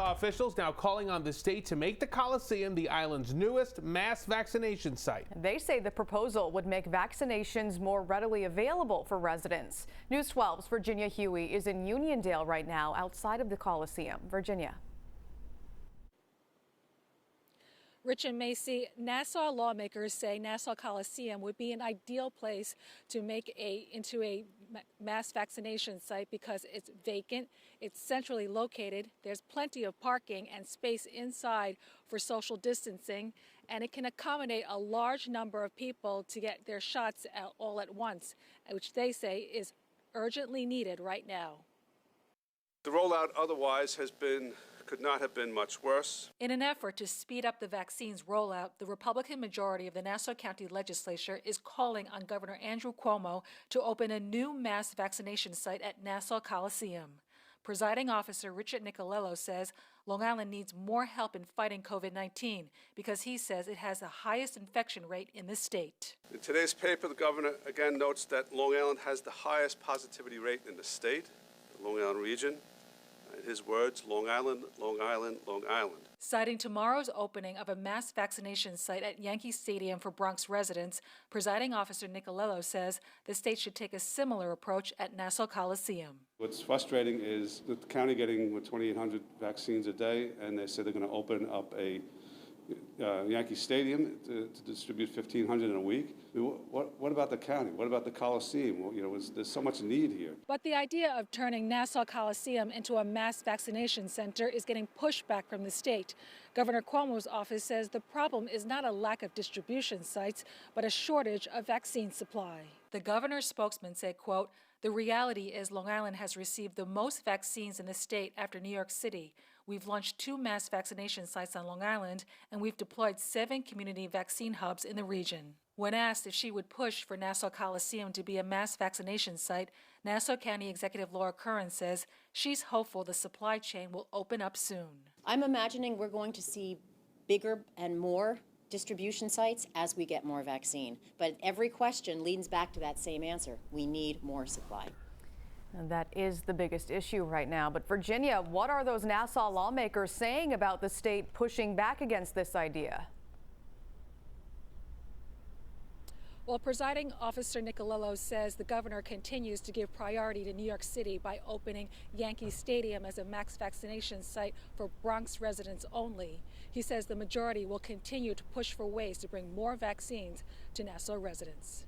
Nassau officials now calling on the state to make the Coliseum the island's newest mass vaccination site. They say the proposal would make vaccinations more readily available for residents. News 12's Virginia Huey is in Uniondale right now outside of the Coliseum. Virginia. Rich and Macy, Nassau lawmakers say Nassau Coliseum would be an ideal place to make into a mass vaccination site because it's vacant, it's centrally located, there's plenty of parking and space inside for social distancing, and it can accommodate a large number of people to get their shots all at once, which they say is urgently needed right now. The rollout otherwise could not have been much worse. In an effort to speed up the vaccine's rollout, the Republican majority of the Nassau County Legislature is calling on Governor Andrew Cuomo to open a new mass vaccination site at Nassau Coliseum. Presiding officer Richard Nicolello says Long Island needs more help in fighting COVID-19 because he says it has the highest infection rate in the state. In today's paper, the governor again notes that Long Island has the highest positivity rate in the state, the Long Island region. In his words, Long Island, Long Island, Long Island. Citing tomorrow's opening of a mass vaccination site at Yankee Stadium for Bronx residents, presiding officer Nicolello says the state should take a similar approach at Nassau Coliseum. What's frustrating is the county getting 2,800 vaccines a day, and they say they're going to open up a Yankee Stadium to distribute 1,500 in a week. What about the county? What about the Coliseum? Well, there's so much need here. But the idea of turning Nassau Coliseum into a mass vaccination center is getting pushback from the state. Governor Cuomo's office says the problem is not a lack of distribution sites, but a shortage of vaccine supply. The governor's spokesman said, quote, "The reality is Long Island has received the most vaccines in the state after New York City. We've launched 2 mass vaccination sites on Long Island, and we've deployed 7 community vaccine hubs in the region." When asked if she would push for Nassau Coliseum to be a mass vaccination site, Nassau County Executive Laura Curran says she's hopeful the supply chain will open up soon. I'm imagining we're going to see bigger and more distribution sites as we get more vaccine. But every question leads back to that same answer. We need more supply. And that is the biggest issue right now. But Virginia, what are those Nassau lawmakers saying about the state pushing back against this idea? Well, presiding officer Nicolello says the governor continues to give priority to New York City by opening Yankee Stadium as a mass vaccination site for Bronx residents only. He says the majority will continue to push for ways to bring more vaccines to Nassau residents.